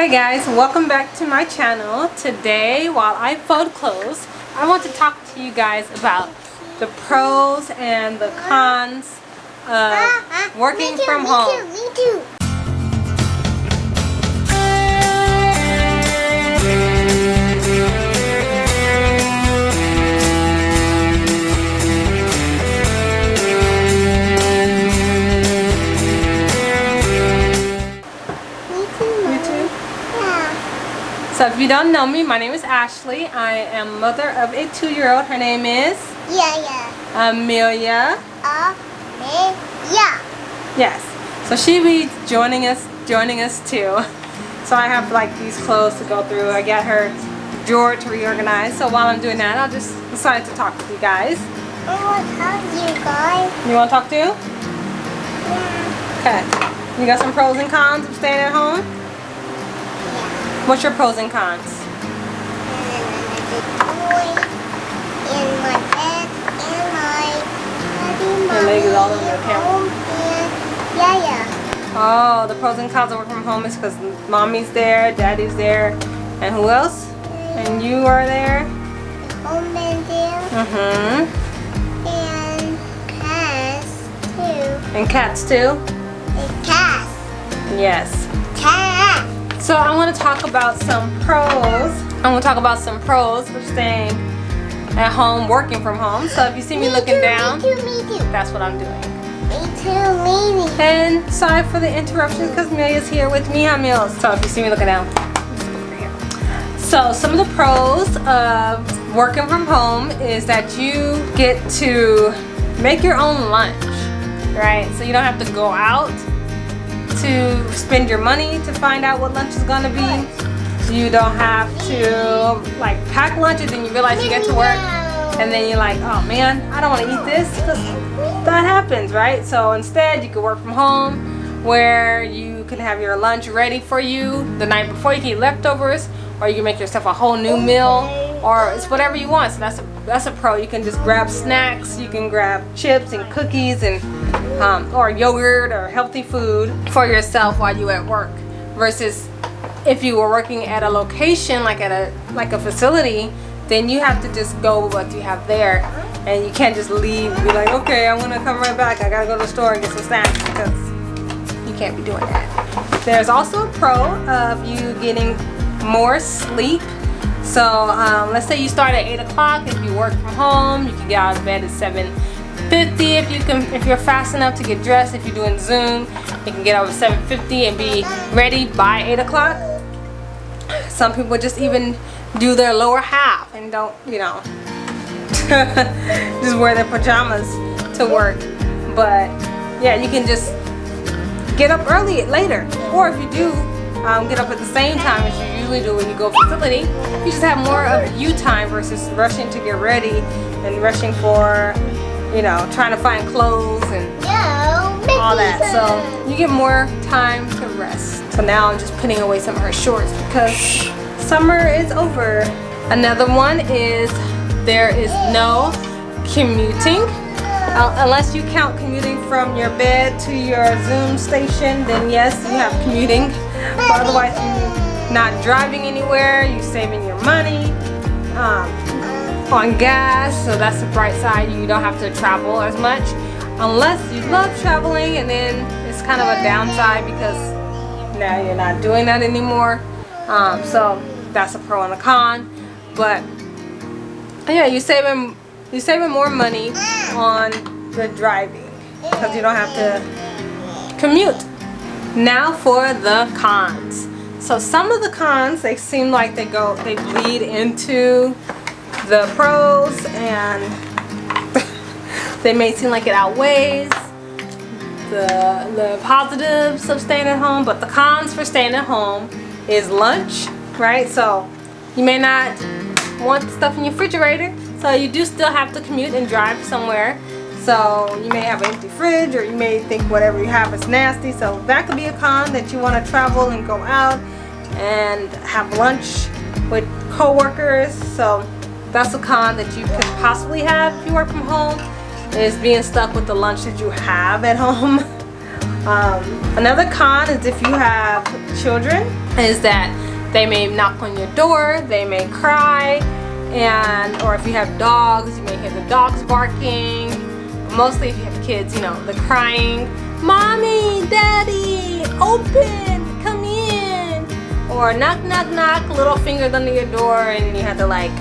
Hey guys, welcome back to my channel. Today, while I fold clothes, I want to talk to you guys about the pros and the cons of working from home. Me too. So if you don't know me, my name is Ashley. I am mother of a 2-year-old. Her name is? Amelia. Yes. So she'll be joining us too. So I have like these clothes to go through. I got her drawer to reorganize. So while I'm doing that, I'll just decide to talk with you guys. I want to talk to you guys. You want to talk too? Yeah. Okay. You got some pros and cons of staying at home? What's your pros and cons? And my bed and my Your leg is all over the camera. Yeah. Oh, the pros and cons of working from home is because mommy's there, daddy's there, and who else? And you are there. Home and there. And cats too. And cats too. And cats. Yes. Cats. So I want to talk about some pros. of staying at home, working from home. So if you see me looking down, Me too. that's what I'm doing. Me too. And sorry for the interruptions because Amelia's here with me. Hi, Amelia. So if you see me looking down, let's look over here. So some of the pros of working from home is that you get to make your own lunch, right? So you don't have to go out to spend your money to find out what lunch is gonna be. You don't have to like pack lunch and then you realize you get to work and then you're like, oh man, I don't want to eat this, because that happens, right? So instead you can work from home where you can have your lunch ready for you the night before. You can eat leftovers, or you can make yourself a whole new meal, or it's whatever you want. So that's a pro. You can just grab snacks, you can grab chips and cookies and or yogurt or healthy food for yourself while you're at work, versus if you were working at a location like a facility, then you have to just go with what you have there, and you can't just leave and be like, okay, I'm gonna come right back, I gotta go to the store and get some snacks, because you can't be doing that. There's also a pro of you getting more sleep. So let's say you start at 8 o'clock. If you work from home, you can get out of bed at 7:50 if you're fast enough to get dressed. If you're doing Zoom, you can get over 7:50 and be ready by 8 o'clock. Some people just even do their lower half and don't, just wear their pajamas to work. But yeah, you can just get up early later, or if you do get up at the same time as you usually do when you go to facility, you just have more of you time versus rushing to get ready and rushing for trying to find clothes and all that. So you get more time to rest. So now I'm just putting away some of her shorts because summer is over. Another one is there is no commuting. Unless you count commuting from your bed to your Zoom station, then yes, you have commuting. But otherwise, you're not driving anywhere, you're saving your money on gas, so that's the bright side. You don't have to travel as much, unless you love traveling, and then it's kind of a downside because now you're not doing that anymore. So that's a pro and a con. But yeah, you're saving more money on the driving because you don't have to commute. Now for the cons. So some of the cons, they seem like they bleed into the pros, and they may seem like it outweighs the positives of staying at home. But the cons for staying at home is lunch, right? So you may not want stuff in your refrigerator, so you do still have to commute and drive somewhere. So you may have an empty fridge, or you may think whatever you have is nasty. So that could be a con, that you want to travel and go out and have lunch with co-workers. So that's a con that you could possibly have if you work from home, is being stuck with the lunch that you have at home. Another con is if you have children, is that they may knock on your door, they may cry, or if you have dogs, you may hear the dogs barking. Mostly if you have kids, you know, the crying, "Mommy, Daddy, open, come in," or knock, knock, knock, little fingers under your door, and you have to like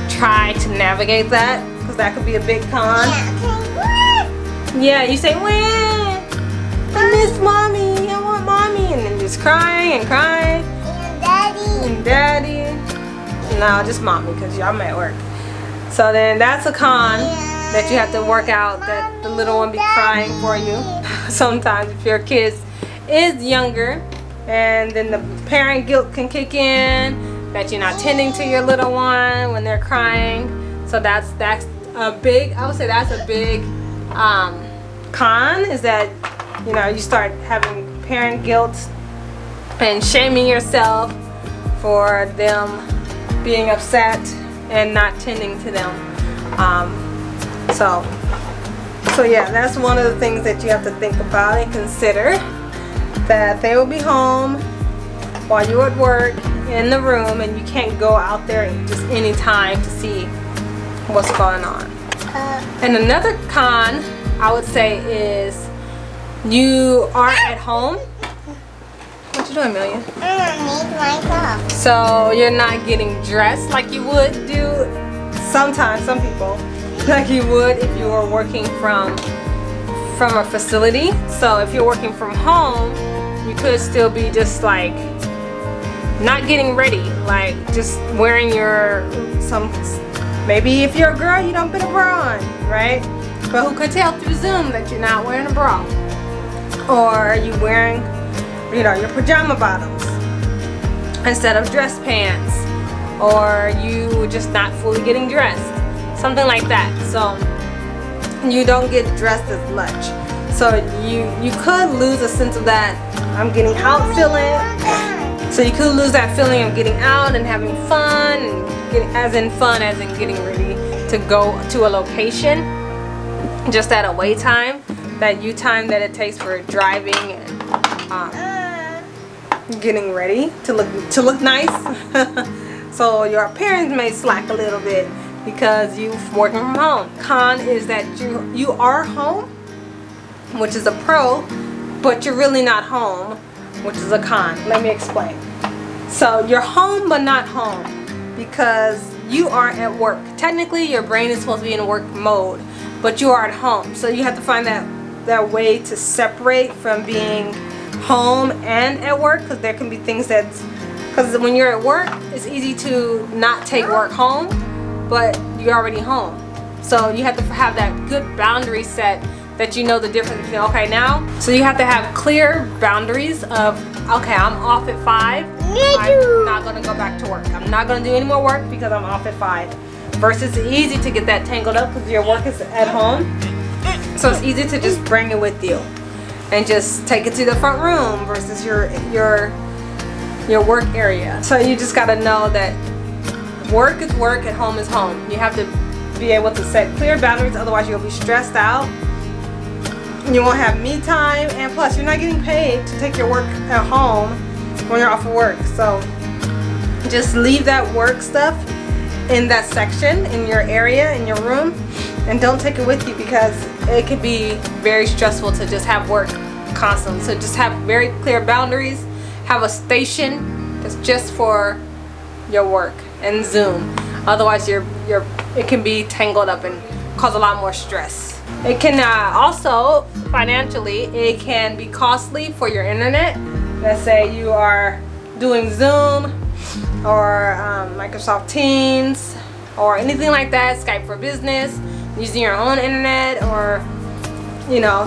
try to navigate that, because that could be a big con. Yeah, you say, "Wah, I miss Mommy, I want Mommy," and then just crying and crying. And Daddy. No, just Mommy, because I'm at work. So then that's a con that you have to work out, that the little one be crying for you. Sometimes if your kid is younger, and then the parent guilt can kick in, that you're not tending to your little one when they're crying. So that's a big, I would say that's a big con, is that, you know, you start having parent guilt and shaming yourself for them being upset and not tending to them. So yeah, that's one of the things that you have to think about and consider, that they will be home while you're at work in the room, and you can't go out there just any time to see what's going on. And another con, I would say, is you are at home. What you doing, Amelia? So you're not getting dressed like you would do sometimes, some people, like you would if you were working from a facility. So if you're working from home, you could still be just like not getting ready, like just wearing maybe if you're a girl, you don't put a bra on, right? But who could tell through Zoom that you're not wearing a bra? Or you wearing, you know, your pajama bottoms instead of dress pants, or you just not fully getting dressed, something like that. So you don't get dressed as much. So you could lose a sense of that I'm getting out feeling. So you could lose that feeling of getting out and having fun, and as in getting ready to go to a location, just at a wait time, that time that it takes for driving and getting ready to look nice. So your parents may slack a little bit because you're working from home. Con is that you are home, which is a pro, but you're really not home, which is a con. Let me explain. So you're home but not home because you are at work. Technically your brain is supposed to be in work mode, but you are at home. So you have to find that way to separate from being home and at work, because there can be things because when you're at work, it's easy to not take work home, but you're already home. So you have to have that good boundary set, that you know the difference between okay now. So you have to have clear boundaries of, okay, I'm off at 5. I'm not gonna go back to work. I'm not gonna do any more work because I'm off at 5. Versus it's easy to get that tangled up because your work is at home. So it's easy to just bring it with you and just take it to the front room versus your work area. So you just gotta know that work is work and home is home. You have to be able to set clear boundaries, otherwise you'll be stressed out. You won't have me time, and plus you're not getting paid to take your work at home when you're off of work. So just leave that work stuff in that section, in your area, in your room, and don't take it with you, because it could be very stressful to just have work constantly. So just have very clear boundaries. Have a station that's just for your work and Zoom. Otherwise it can be tangled up and cause a lot more stress. It can also financially, it can be costly for your internet. Let's say you are doing Zoom or Microsoft Teams or anything like that, Skype for Business, using your own internet, or you know,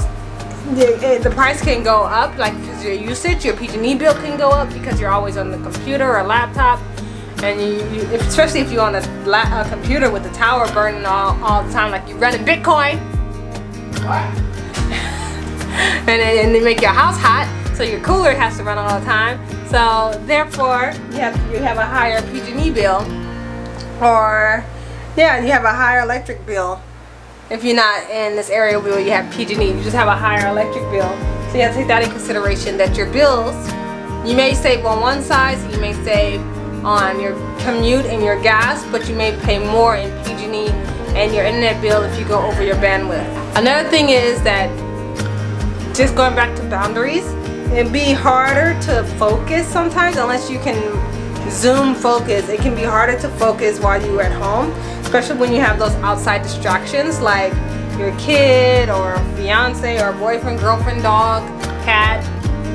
the price can go up, like because your usage, your PG&E bill can go up because you're always on the computer or laptop, and especially if you're on a computer with the tower burning all the time, like you're running Bitcoin. What? and they make your house hot, so your cooler has to run all the time. So therefore, you have a higher PG&E bill, or yeah, you have a higher electric bill. If you're not in this area where you have PG&E, you just have a higher electric bill. So So you have to take that in consideration, that your bills, you may save on one side, so you may save on your commute and your gas, but you may pay more in PG&E and your internet bill if you go over your bandwidth. Another thing is that, just going back to boundaries, it'd be harder to focus sometimes unless you can Zoom focus. It can be harder to focus while you're at home, especially when you have those outside distractions like your kid or fiance or boyfriend, girlfriend, dog, cat,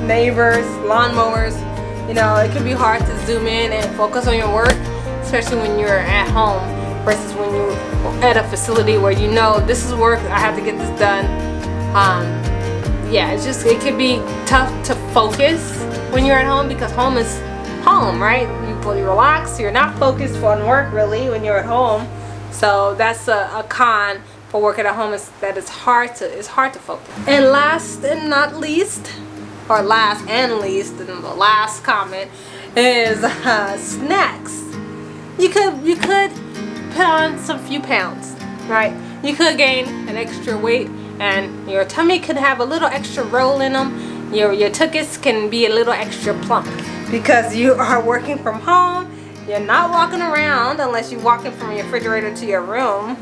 neighbors, lawnmowers. You know, it can be hard to zoom in and focus on your work, especially when you're at home versus when you're at a facility where you know this is work, I have to get this done. Yeah, it can be tough to focus when you're at home because home is home, right? You fully relax, you're not focused on work really when you're at home. So that's a con for working at home, is that it's hard to focus. And last and not least, or last and least, and the last comment is snacks. You could put on some few pounds, right? You could gain an extra weight, and your tummy could have a little extra roll in them. Your tuchus can be a little extra plump because you are working from home. You're not walking around unless you're walking from your refrigerator to your room.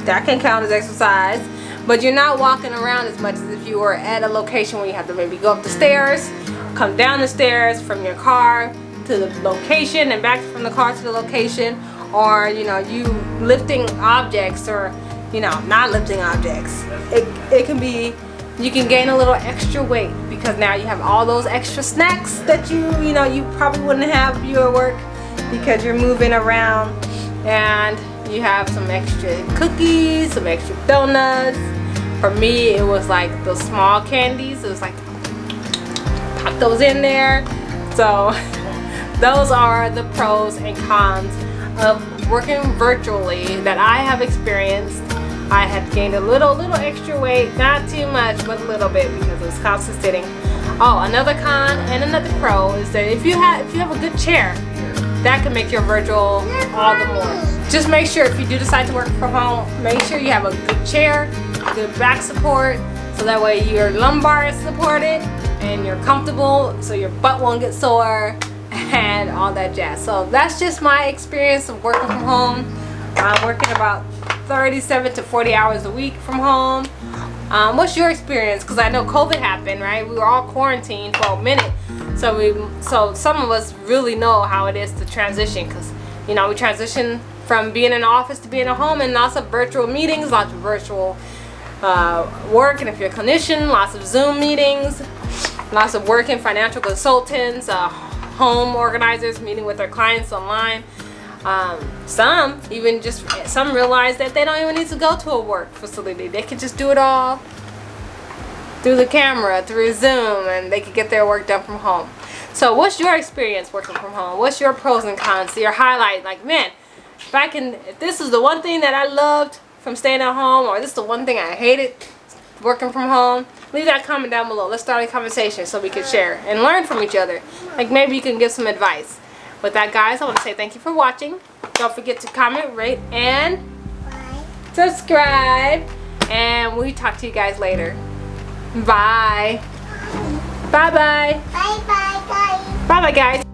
That can count as exercise. But you're not walking around as much as if you were at a location where you have to maybe go up the stairs, come down the stairs from your car to the location and back from the car to the location, or you know, you lifting objects, or you know, not lifting objects. It can be, you can gain a little extra weight because now you have all those extra snacks that you know you probably wouldn't have if you were at work, because you're moving around, and you have some extra cookies, some extra donuts. For me, it was like those small candies. It was like, pop those in there. So those are the pros and cons of working virtually that I have experienced. I have gained a little extra weight, not too much, but a little bit, because it was constant sitting. Oh, another con and another pro is that if you have a good chair, that can make your virtual all the more. Just make sure, if you do decide to work from home, make sure you have a good chair, good back support, so that way your lumbar is supported and you're comfortable, so your butt won't get sore and all that jazz. So that's just my experience of working from home. I'm working about 37 to 40 hours a week from home. What's your experience? Because I know COVID happened, right? We were all quarantined for a minute. So some of us really know how it is to transition, because you know, we transition from being in the office to being at home, and lots of virtual meetings, lots of virtual work, and if you're a clinician, lots of Zoom meetings, lots of work in financial consultants, home organizers meeting with their clients online. Some realize that they don't even need to go to a work facility. They can just do it all through the camera, through Zoom, and they can get their work done from home. So what's your experience working from home? What's your pros and cons? Your highlight, like, man, if this is the one thing that I loved from staying at home, or this is the one thing I hated working from home, leave that comment down below. Let's start a conversation so we can share and learn from each other. Like, maybe you can give some advice. With that, guys, I want to say thank you for watching. Don't forget to comment, rate, and subscribe. And we'll talk to you guys later. Bye. Bye-bye. Bye-bye, guys. Bye-bye, guys.